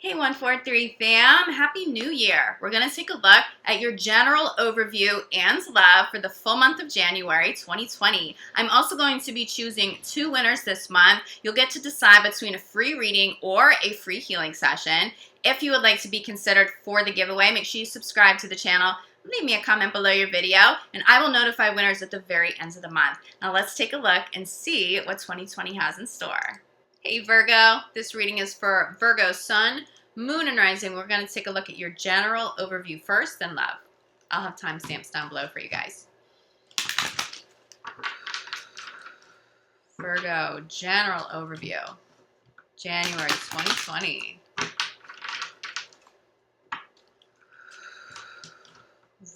Hey 143 fam, Happy New Year. We're going to take a look at your general overview and love for the full month of January 2020. I'm also going to be choosing 2 winners this month. You'll get to decide between a free reading or a free healing session. If you would like to be considered for the giveaway, make sure you subscribe to the channel. Leave me a comment below your video, and I will notify winners at the very end of the month. Now let's take a look and see what 2020 has in store. Hey Virgo, this reading is for Virgo Sun, Moon, and Rising. We're going to take a look at your general overview first, then love. I'll have timestamps down below for you guys. Virgo, general overview, January 2020.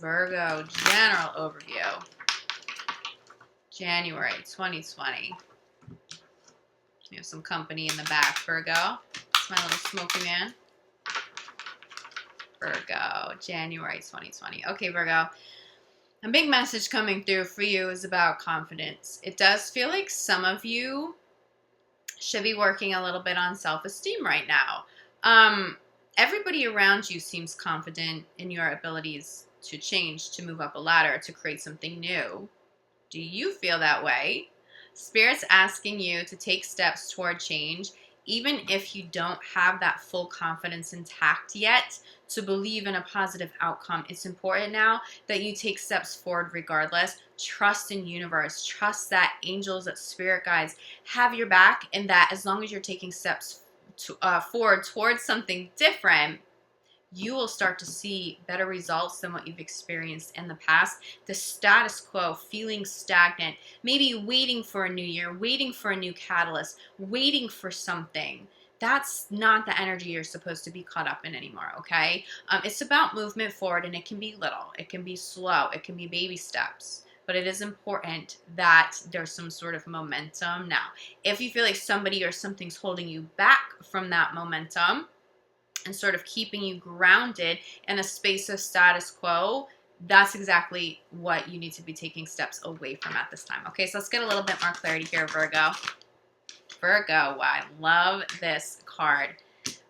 Virgo, general overview, January 2020. We have some company in the back, Virgo. It's my little smoky man. Virgo, January 2020. Okay, Virgo. A big message coming through for you is about confidence. It does feel like some of you should be working a little bit on self-esteem right now. Everybody around you seems confident in your abilities to change, to move up a ladder, to create something new. Do you feel that way? Spirit's asking you to take steps toward change, even if you don't have that full confidence intact yet, to believe in a positive outcome. It's important now that you take steps forward regardless. Trust in universe. Trust that angels, that spirit guides have your back, and that as long as you're taking steps forward towards something different, you will start to see better results than what you've experienced in the past. The status quo, feeling stagnant, maybe waiting for a new year, waiting for a new catalyst, waiting for something. That's not the energy you're supposed to be caught up in anymore, okay? It's about movement forward, and it can be little, it can be slow, it can be baby steps. But it is important that there's some sort of momentum. Now, if you feel like somebody or something's holding you back from that momentum, and sort of keeping you grounded in a space of status quo, that's exactly what you need to be taking steps away from at this time. Okay, so let's get a little bit more clarity here, Virgo. Virgo, wow, I love this card.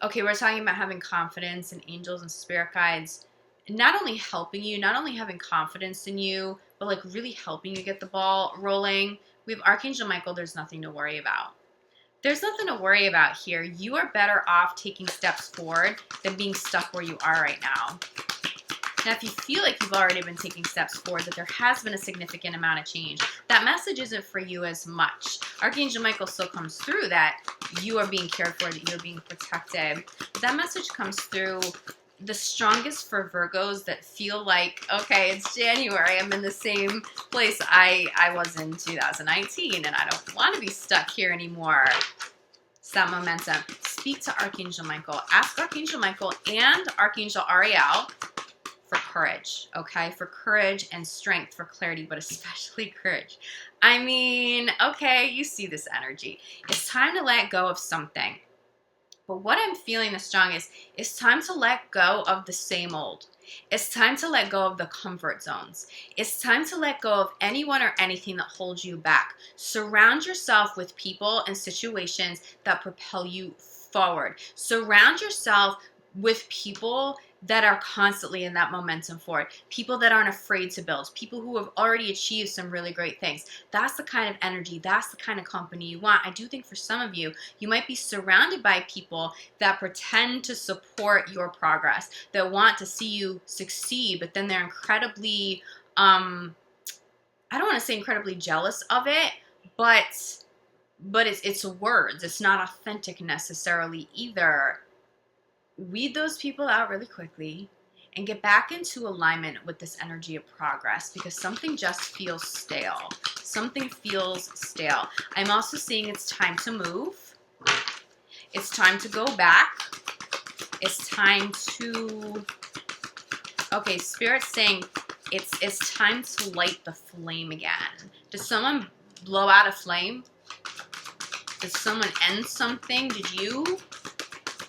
Okay, we're talking about having confidence in angels and spirit guides, not only helping you, not only having confidence in you, but like really helping you get the ball rolling. We have Archangel Michael, there's nothing to worry about. There's nothing to worry about here. You are better off taking steps forward than being stuck where you are right now. Now, if you feel like you've already been taking steps forward, that there has been a significant amount of change, that message isn't for you as much. Archangel Michael still comes through that you are being cared for, that you're being protected. But that message comes through the strongest for Virgos that feel like, okay, it's January, I'm in the same place I was in 2019, and I don't want to be stuck here anymore. It's that momentum. Speak to Archangel Michael. Ask Archangel Michael and Archangel Ariel for courage, okay? For courage and strength, for clarity, but especially courage. I mean, okay, you see this energy. It's time to let go of something. But what I'm feeling the strongest is time to let go of the same old. It's time to let go of the comfort zones. It's time to let go of anyone or anything that holds you back. Surround yourself with people and situations that propel you forward. Surround yourself with people that are constantly in that momentum forward. People that aren't afraid to build. People who have already achieved some really great things. That's the kind of energy, that's the kind of company you want. I do think for some of you, you might be surrounded by people that pretend to support your progress, that want to see you succeed, but then they're incredibly, I don't want to say incredibly jealous of it, but it's words. It's not authentic necessarily either. Weed those people out really quickly and get back into alignment with this energy of progress, because something just feels stale. Something feels stale. I'm also seeing it's time to move. It's time to go back. It's time to, okay, Spirit's saying it's time to light the flame again. Does someone blow out a flame? Did someone end something? Did you?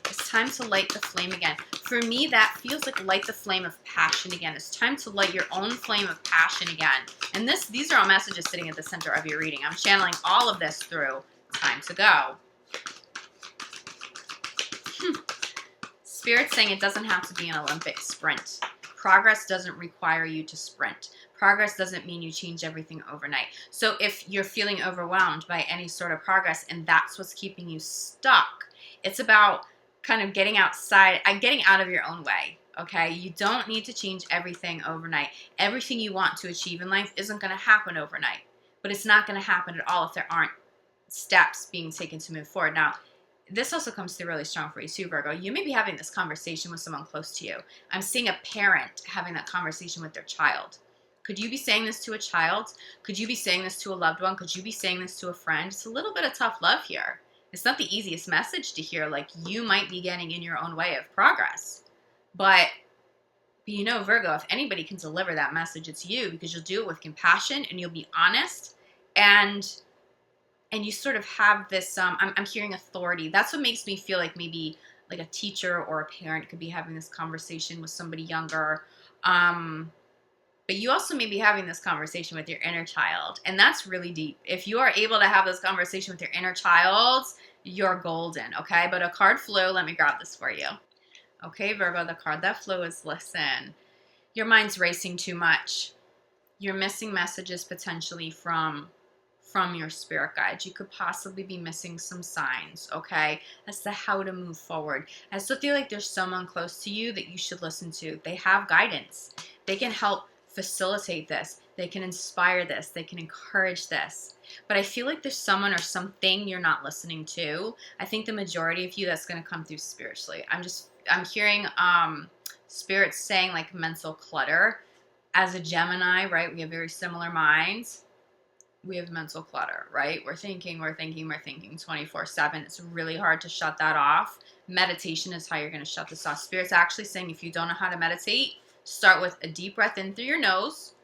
It's time to light the flame again. For me, that feels like light the flame of passion again. It's time to light your own flame of passion again. And these are all messages sitting at the center of your reading. I'm channeling all of this through time to go. Spirit's saying it doesn't have to be an Olympic sprint. Progress doesn't require you to sprint. Progress doesn't mean you change everything overnight. So if you're feeling overwhelmed by any sort of progress and that's what's keeping you stuck, it's about kind of getting outside, getting out of your own way. Okay, you don't need to change everything overnight. Everything you want to achieve in life isn't going to happen overnight, but it's not going to happen at all if there aren't steps being taken to move forward. Now, this also comes through really strong for you too, Virgo. You may be having this conversation with someone close to you. I'm seeing a parent having that conversation with their child. Could you be saying this to a child? Could you be saying this to a loved one? Could you be saying this to a friend? It's a little bit of tough love here. It's not the easiest message to hear. Like, you might be getting in your own way of progress. But you know, Virgo, if anybody can deliver that message, it's you, because you'll do it with compassion and you'll be honest, and you sort of have this, I'm hearing authority. That's what makes me feel like maybe like a teacher or a parent could be having this conversation with somebody younger. But you also may be having this conversation with your inner child, and that's really deep. If you are able to have this conversation with your inner child, you're golden, okay? But a card flew. Let me grab this for you. Okay, Virgo, the card that flew is listen. Your mind's racing too much. You're missing messages potentially from your spirit guides. You could possibly be missing some signs, okay, as to how to move forward. I still feel like there's someone close to you that you should listen to. They have guidance. They can help facilitate this. They can inspire this. They can encourage this. But I feel like there's someone or something you're not listening to. I think the majority of you, that's going to come through spiritually. I'm hearing spirits saying like mental clutter. As a Gemini, right, we have very similar minds. We have mental clutter, right? We're thinking 24/7. It's really hard to shut that off. Meditation is how you're going to shut this off. Spirit's actually saying if you don't know how to meditate, start with a deep breath in through your nose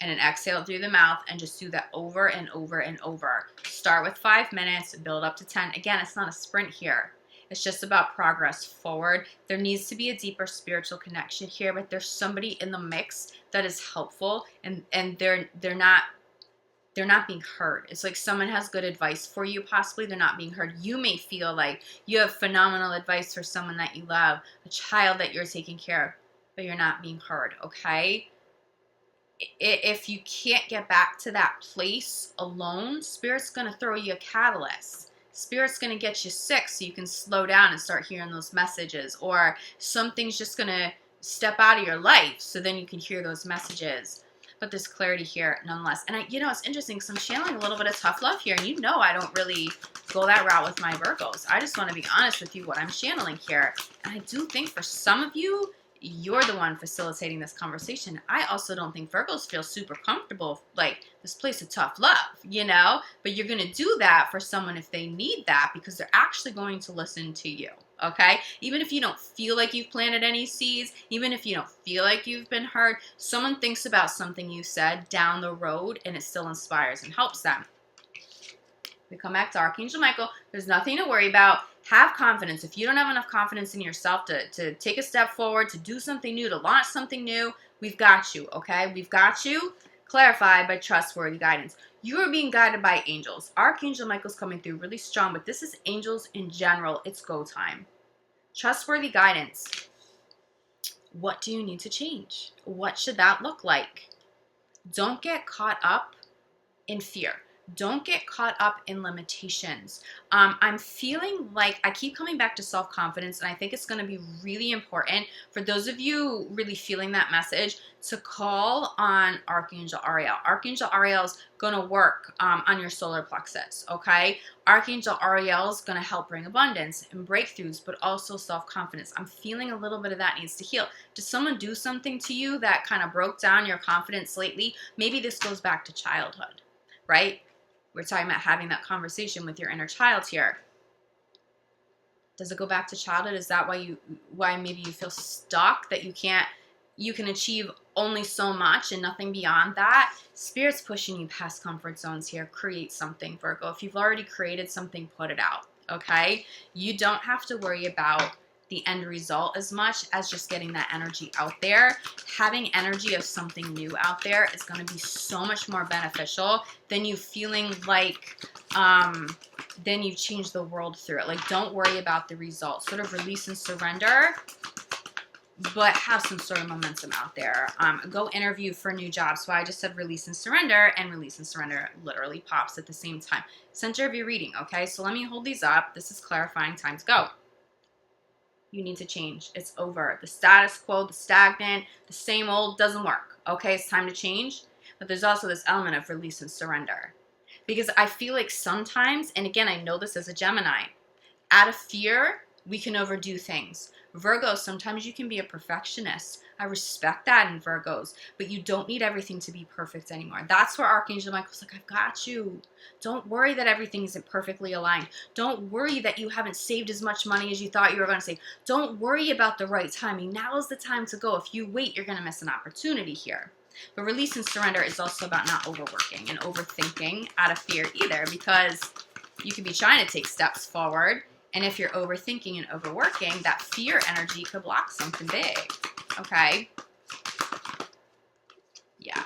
and an exhale through the mouth, and just do that over and over and over. Start with 5 minutes, build up to 10. Again, it's not a sprint here. It's just about progress forward. There needs to be a deeper spiritual connection here, but there's somebody in the mix that is helpful, and they're not being heard. It's like someone has good advice for you. Possibly they're not being heard. You may feel like you have phenomenal advice for someone that you love, a child that you're taking care of, but you're not being heard, okay? If you can't get back to that place alone, Spirit's going to throw you a catalyst. Spirit's going to get you sick so you can slow down and start hearing those messages, or something's just going to step out of your life so then you can hear those messages. But there's clarity here nonetheless. And it's interesting because I'm channeling a little bit of tough love here, and I don't really go that route with my Virgos. I just want to be honest with you what I'm channeling here. And I do think for some of you, you're the one facilitating this conversation. I also don't think Virgos feel super comfortable, like this place of tough love, but you're going to do that for someone if they need that, because they're actually going to listen to you, okay? Even if you don't feel like you've planted any seeds, even if you don't feel like you've been heard, someone thinks about something you said down the road and it still inspires and helps them. We come back to Archangel Michael. There's nothing to worry about. Have confidence. If you don't have enough confidence in yourself to take a step forward, to do something new, to launch something new, we've got you, okay? We've got you. Clarified by trustworthy guidance. You are being guided by angels. Archangel Michael's coming through really strong, but this is angels in general. It's go time. Trustworthy guidance. What do you need to change? What should that look like? Don't get caught up in fear. Don't get caught up in limitations. I'm feeling like I keep coming back to self-confidence, and I think it's going to be really important for those of you really feeling that message to call on Archangel Ariel. Archangel Ariel is going to work on your solar plexus, okay? Archangel Ariel is going to help bring abundance and breakthroughs, but also self-confidence. I'm feeling a little bit of that needs to heal. Did someone do something to you that kind of broke down your confidence lately? Maybe this goes back to childhood, right? We're talking about having that conversation with your inner child here. Does it go back to childhood? Is that why maybe you feel stuck, that you can achieve only so much and nothing beyond that? Spirit's pushing you past comfort zones here. Create something, Virgo. If you've already created something, put it out, okay? You don't have to worry about the end result as much as just getting that energy out there. Having energy of something new out there is going to be so much more beneficial than you feeling like then you change the world through it. Like, don't worry about the results. Sort of release and surrender, but have some sort of momentum out there. Go interview for a new job. So I just said release and surrender, and release and surrender literally pops at the same time. Center of your reading, okay? So let me hold these up. This is clarifying. Time to go. You need to change. It's over. The status quo, the stagnant, the same old doesn't work, okay? It's time to change. But there's also this element of release and surrender. Because I feel like sometimes, and again, I know this as a Gemini, out of fear, we can overdo things. Virgo, sometimes you can be a perfectionist. I respect that in Virgos, but you don't need everything to be perfect anymore. That's where Archangel Michael's like, I've got you. Don't worry that everything isn't perfectly aligned. Don't worry that you haven't saved as much money as you thought you were going to save. Don't worry about the right timing. Now is the time to go. If you wait, you're going to miss an opportunity here. But release and surrender is also about not overworking and overthinking out of fear either, because you could be trying to take steps forward. And if you're overthinking and overworking, that fear energy could block something big, okay? Yeah.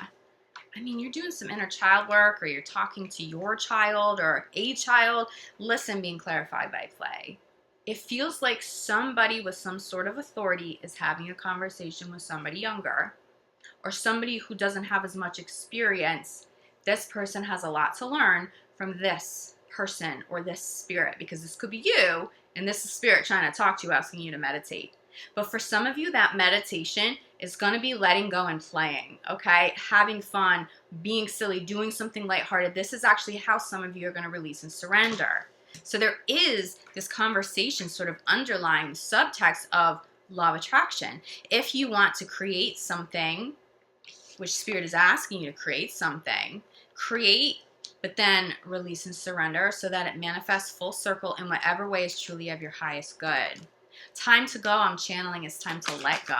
I mean, you're doing some inner child work, or you're talking to your child or a child. Listen, being clarified by play. It feels like somebody with some sort of authority is having a conversation with somebody younger, or somebody who doesn't have as much experience. This person has a lot to learn from this person or this spirit, because this could be you and this is spirit trying to talk to you, asking you to meditate. But for some of you, that meditation is going to be letting go and playing, okay? Having fun, being silly, doing something lighthearted. This is actually how some of you are going to release and surrender. So there is this conversation sort of underlying subtext of law of attraction. If you want to create something, which spirit is asking you to create something, create, but then release and surrender so that it manifests full circle in whatever way is truly of your highest good. Time to go, I'm channeling, is time to let go.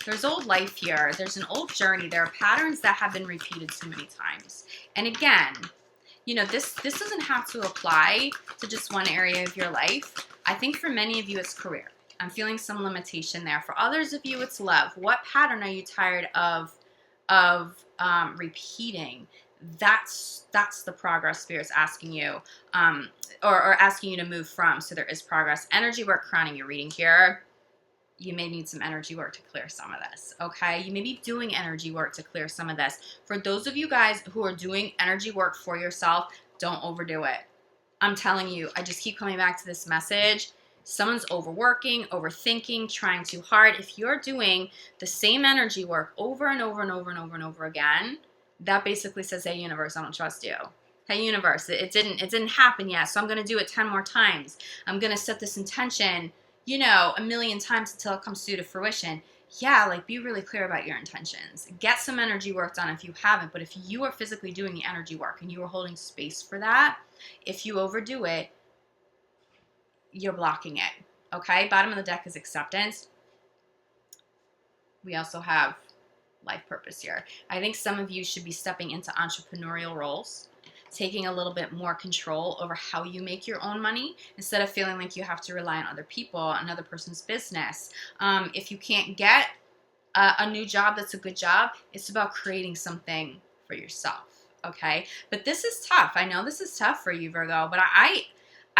There's old life here. There's an old journey. There are patterns that have been repeated too many times. And again, you know, this doesn't have to apply to just one area of your life. I think for many of you, it's career. I'm feeling some limitation there. For others of you, it's love. What pattern are you tired of repeating? That's the progress spirit's asking you, or asking you to move from. So there is progress. Energy work crowning your reading here. You may need some energy work to clear some of this, okay? You may be doing energy work to clear some of this. For those of you guys who are doing energy work for yourself, don't overdo it. I'm telling you, I just keep coming back to this message. Someone's overworking, overthinking, trying too hard. If you're doing the same energy work over and over and over and over and over again, that basically says, hey, universe, I don't trust you. Hey, universe, it didn't happen yet, so I'm going to do it 10 more times. I'm going to set this intention, you know, 1,000,000 times until it comes through to fruition. Yeah, like, be really clear about your intentions. Get some energy work done if you haven't, but if you are physically doing the energy work and you are holding space for that, if you overdo it, you're blocking it, okay? Bottom of the deck is acceptance. We also have life purpose here. I think some of you should be stepping into entrepreneurial roles, taking a little bit more control over how you make your own money instead of feeling like you have to rely on other people, another person's business. If you can't get a new job that's a good job, it's about creating something for yourself, okay? But this is tough. I know this is tough for you, Virgo, but I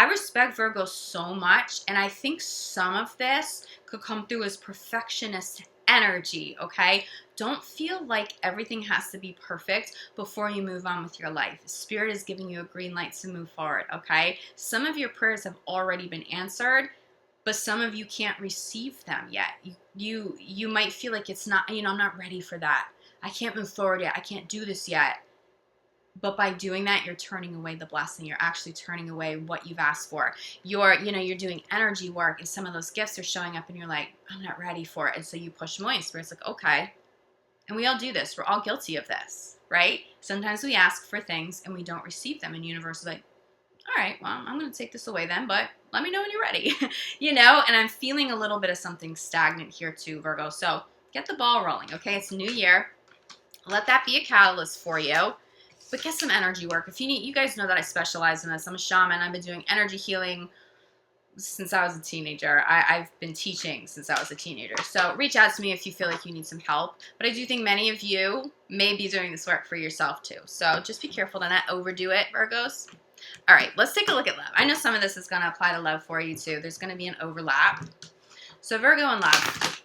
respect Virgo so much, and I think some of this could come through as perfectionist energy, okay? Don't feel like everything has to be perfect before you move on with your life. Spirit is giving you a green light to move forward, okay? Some of your prayers have already been answered, but some of you can't receive them yet. You might feel like it's not, you know, I'm not ready for that. I can't move forward yet. I can't do this yet. But by doing that, you're turning away the blessing. You're actually turning away what you've asked for. You're doing energy work, and some of those gifts are showing up, and you're like, I'm not ready for it. And so you push them away. And Spirit's like, okay. And we all do this. We're all guilty of this, right? Sometimes we ask for things and we don't receive them. And universe is like, all right, well, I'm going to take this away then, but let me know when you're ready, you know? And I'm feeling a little bit of something stagnant here too, Virgo. So get the ball rolling, okay? It's a new year. Let that be a catalyst for you. But get some energy work. If you need, you guys know that I specialize in this. I'm a shaman. I've been doing energy healing since I was a teenager. I've been teaching since I was a teenager. So reach out to me if you feel like you need some help. But I do think many of you may be doing this work for yourself too. So just be careful to not overdo it, Virgos. All right, let's take a look at love. I know some of this is going to apply to love for you too. There's going to be an overlap. So Virgo and love.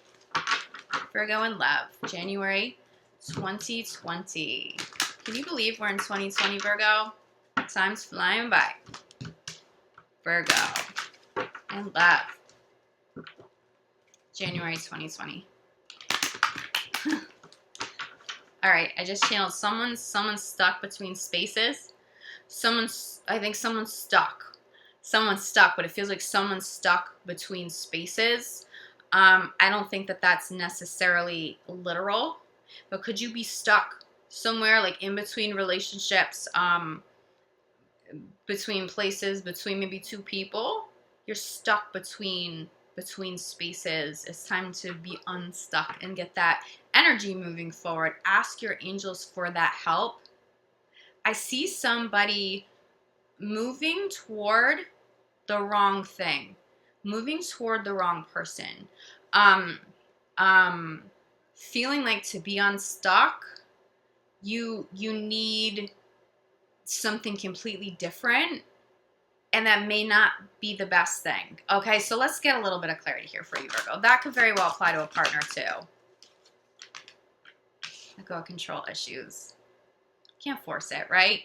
Virgo and love. January 2020. Can you believe we're in 2020, Virgo? Time's flying by. Virgo and love. January 2020. All right, I just channeled someone's stuck between spaces. I think someone's stuck. Someone's stuck, but it feels like someone's stuck between spaces. I don't think that that's necessarily literal, but could you be stuck somewhere like in between relationships, between places, between maybe two people? You're stuck between spaces. It's time to be unstuck and get that energy moving forward. Ask your angels for that help. I see somebody moving toward the wrong thing, moving toward the wrong person, feeling like to be unstuck, you need something completely different, and that may not be the best thing. Okay, so let's get a little bit of clarity here for you, Virgo. That could very well apply to a partner too. Let go of control issues. Can't force it, right?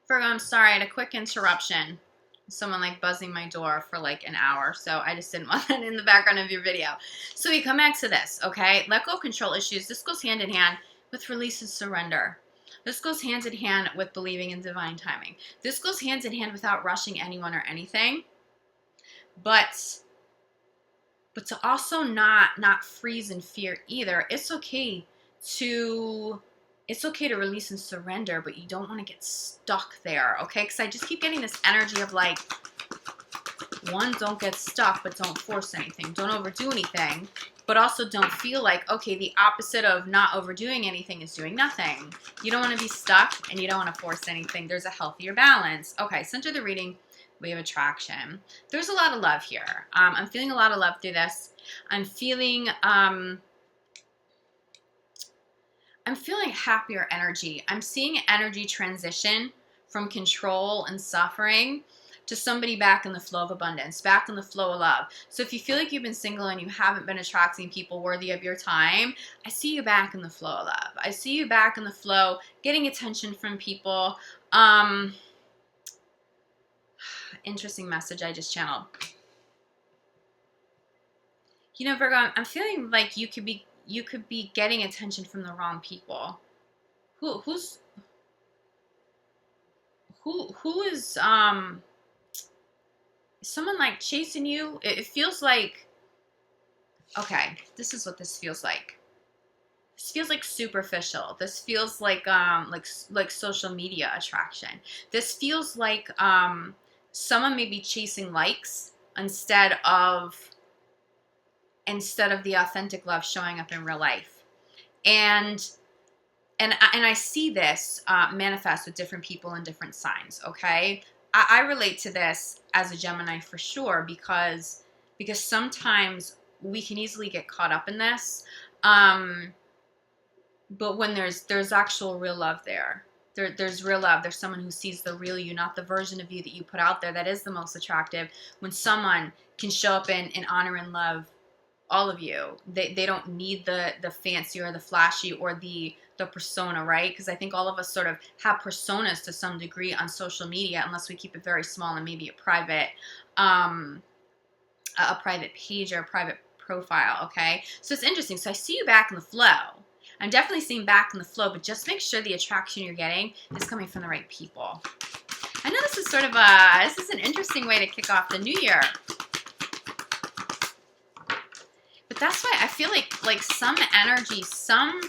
Virgo, I'm sorry, I had a quick interruption. Someone like buzzing my door for like an hour, so I just didn't want that in the background of your video. So we come back to this, okay? Let go of control issues. This goes hand in hand with release and surrender. This goes hand in hand with believing in divine timing. This goes hand in hand without rushing anyone or anything, but to also not freeze in fear either. It's okay to release and surrender, but you don't want to get stuck there, okay? Because I just keep getting this energy of like, one, don't get stuck, but don't force anything. Don't overdo anything, but also don't feel like, okay, the opposite of not overdoing anything is doing nothing. You don't want to be stuck, and you don't want to force anything. There's a healthier balance. Okay, center the reading. We have attraction. There's a lot of love here. I'm feeling a lot of love through this. I'm feeling happier energy. I'm seeing energy transition from control and suffering to somebody back in the flow of abundance, back in the flow of love. So if you feel like you've been single and you haven't been attracting people worthy of your time, I see you back in the flow of love. I see you back in the flow, getting attention from people. Interesting message I just channeled. You know, Virgo, I'm feeling like you could be getting attention from the wrong people. Who is someone like chasing you? It feels like, okay, this is what this feels like. This feels like superficial. This feels like social media attraction. This feels like someone may be chasing likes instead of the authentic love showing up in real life. And I see this manifest with different people and different signs, okay? I relate to this as a Gemini for sure, because sometimes we can easily get caught up in this. But when there's actual real love there's real love. There's someone who sees the real you, not the version of you that you put out there that is the most attractive. When someone can show up and honor and love all of you, they don't need the fancy or the flashy or the persona, right? Because I think all of us sort of have personas to some degree on social media, unless we keep it very small and maybe a private page or a private profile, okay? So it's interesting. So I see you back in the flow. I'm definitely seeing back in the flow, but just make sure the attraction you're getting is coming from the right people. I know this is sort of this is an interesting way to kick off the new year. But that's why I feel like some energy, some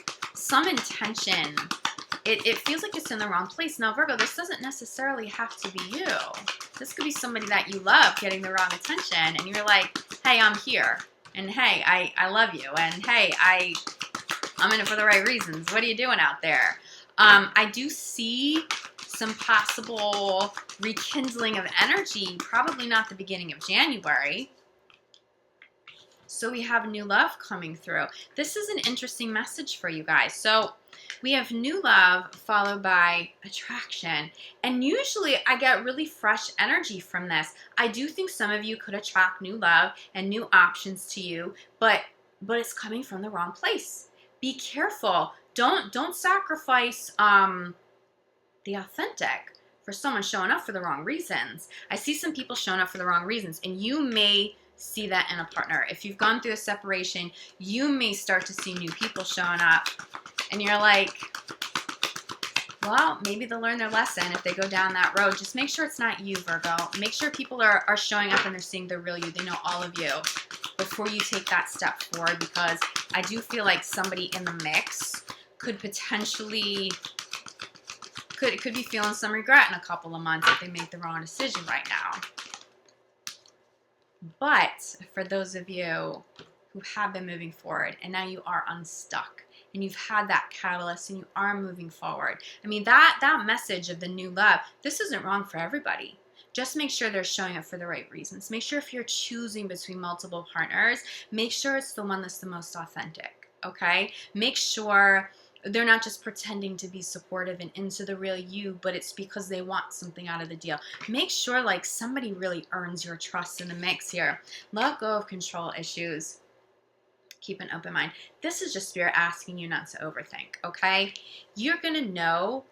intention, it feels like it's in the wrong place. Now, Virgo, this doesn't necessarily have to be you. This could be somebody that you love getting the wrong attention, and you're like, hey, I'm here, and hey, I love you, and hey, I'm in it for the right reasons. What are you doing out there? I do see some possible rekindling of energy, probably not the beginning of January. So we have new love coming through. This is an interesting message for you guys. So we have new love followed by attraction. And usually I get really fresh energy from this. I do think some of you could attract new love and new options to you, but it's coming from the wrong place. Be careful. Don't sacrifice the authentic for someone showing up for the wrong reasons. I see some people showing up for the wrong reasons, and you may see that in a partner. If you've gone through a separation, you may start to see new people showing up, and you're like, well, maybe they'll learn their lesson if they go down that road. Just make sure it's not you, Virgo. Make sure people are showing up and they're seeing the real you. They know all of you before you take that step forward, because I do feel like somebody in the mix could potentially could be feeling some regret in a couple of months if they make the wrong decision right now. But for those of you who have been moving forward and now you are unstuck and you've had that catalyst and you are moving forward, I mean, that message of the new love, this isn't wrong for everybody. Just make sure they're showing up for the right reasons. Make sure if you're choosing between multiple partners, make sure it's the one that's the most authentic, okay? Make sure they're not just pretending to be supportive and into the real you, but it's because they want something out of the deal. Make sure like somebody really earns your trust in the mix here. Let go of control issues. Keep an open mind. This is just Spirit asking you not to overthink, okay? You're going to know,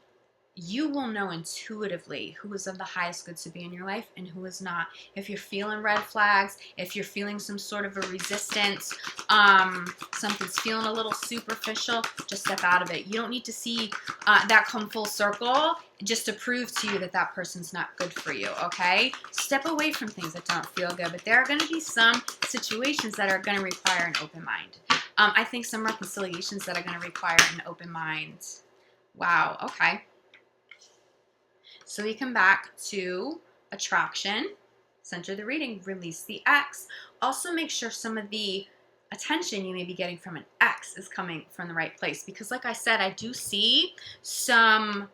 you will know intuitively who is of the highest good to be in your life and who is not. If you're feeling red flags, if you're feeling some sort of a resistance, something's feeling a little superficial, just step out of it. You don't need to see that come full circle just to prove to you that that person's not good for you, okay? Step away from things that don't feel good, but there are going to be some situations that are going to require an open mind. I think some reconciliations that are going to require an open mind. Wow, okay. So we come back to attraction, center the reading, release the ex. Also make sure some of the attention you may be getting from an ex is coming from the right place. Because like I said, I do see some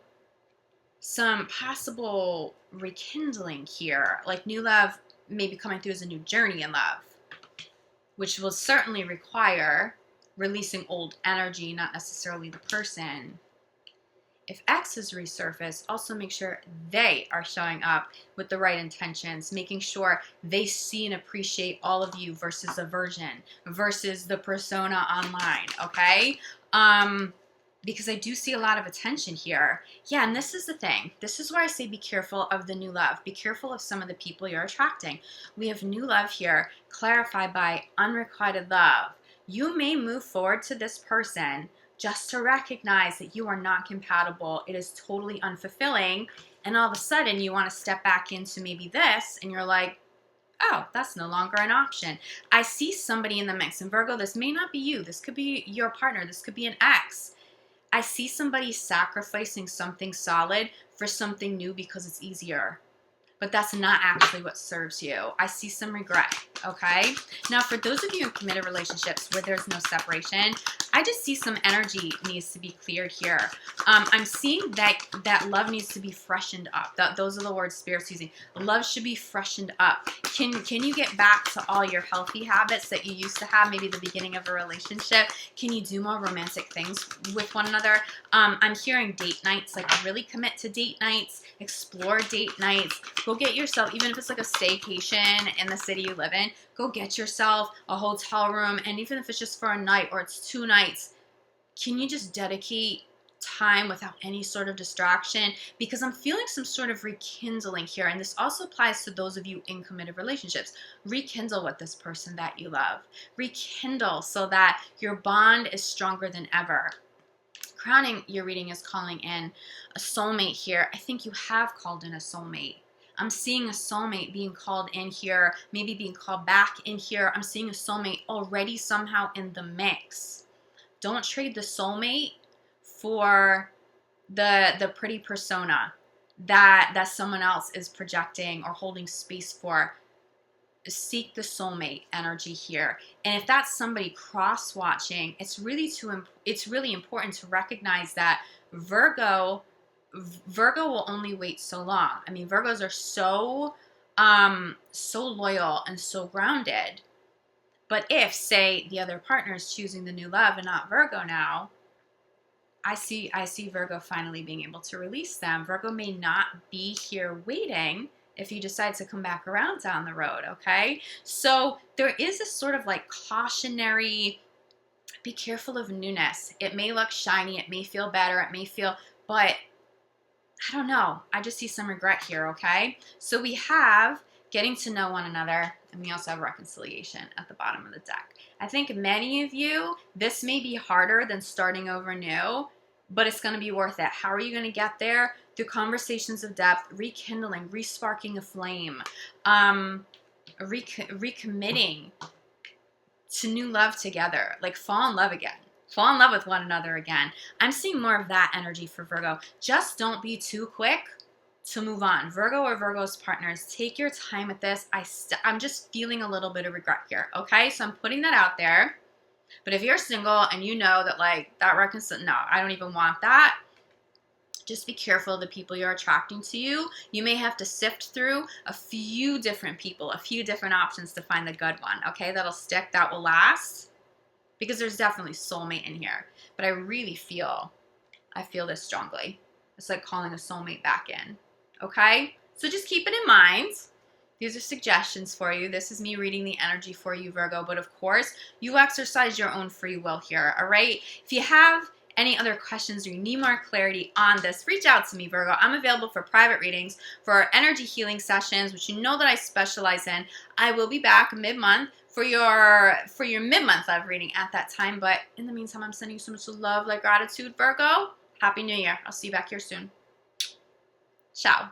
possible rekindling here. Like new love may be coming through as a new journey in love, which will certainly require releasing old energy, not necessarily the person. If exes resurface, also make sure they are showing up with the right intentions, making sure they see and appreciate all of you versus a version, versus the persona online, okay? Because I do see a lot of attention here. Yeah, and this is the thing. This is where I say be careful of the new love. Be careful of some of the people you're attracting. We have new love here, clarified by unrequited love. You may move forward to this person just to recognize that you are not compatible. It is totally unfulfilling. And all of a sudden you want to step back into maybe this and you're like, oh, that's no longer an option. I see somebody in the mix. And Virgo, this may not be you. This could be your partner. This could be an ex. I see somebody sacrificing something solid for something new because it's easier. But that's not actually what serves you. I see some regret, okay? Now, for those of you in committed relationships where there's no separation, I just see some energy needs to be cleared here. I'm seeing that love needs to be freshened up. Those are the words Spirit's using. Love should be freshened up. Can you get back to all your healthy habits that you used to have, maybe the beginning of a relationship? Can you do more romantic things with one another? I'm hearing date nights, like really commit to date nights, explore date nights. Go get yourself, even if it's like a staycation in the city you live in, go get yourself a hotel room. And even if it's just for a night or it's 2 nights, can you just dedicate time without any sort of distraction? Because I'm feeling some sort of rekindling here. And this also applies to those of you in committed relationships. Rekindle with this person that you love. Rekindle so that your bond is stronger than ever. Crowning your reading is calling in a soulmate here. I think you have called in a soulmate. I'm seeing a soulmate being called in here, maybe being called back in here. I'm seeing a soulmate already somehow in the mix. Don't trade the soulmate for the pretty persona that someone else is projecting or holding space for. Seek the soulmate energy here. And if that's somebody cross-watching, it's really important to recognize that Virgo will only wait so long. I mean, Virgos are so loyal and so grounded But if, say, the other partner is choosing the new love and not Virgo now, I see Virgo finally being able to release them. Virgo may not be here waiting if you decide to come back around down the road, okay? So there is a sort of like cautionary, be careful of newness. It may look shiny, it may feel better, it may feel, but I don't know. I just see some regret here, okay? So we have getting to know one another, and we also have reconciliation at the bottom of the deck. I think many of you, this may be harder than starting over new, but it's going to be worth it. How are you going to get there? Through conversations of depth, rekindling, resparking a flame, recommitting to new love together, like fall in love again. Fall in love with one another again. I'm seeing more of that energy for Virgo. Just don't be too quick to move on. Virgo or Virgo's partners, take your time with this. I'm just feeling a little bit of regret here, okay? So I'm putting that out there. But if you're single and you know that like that no, I don't even want that, just be careful of the people you're attracting to you. You may have to sift through a few different people, a few different options to find the good one, okay? That'll stick, that will last. Because there's definitely soulmate in here. But I really feel this strongly. It's like calling a soulmate back in, okay? So just keep it in mind. These are suggestions for you. This is me reading the energy for you, Virgo. But of course, you exercise your own free will here, all right? If you have any other questions or you need more clarity on this, reach out to me, Virgo. I'm available for private readings, for energy healing sessions, which you know that I specialize in. I will be back mid-month for your mid-month love reading at that time. But in the meantime, I'm sending you so much love, like gratitude, Virgo. Happy New Year. I'll see you back here soon. Ciao.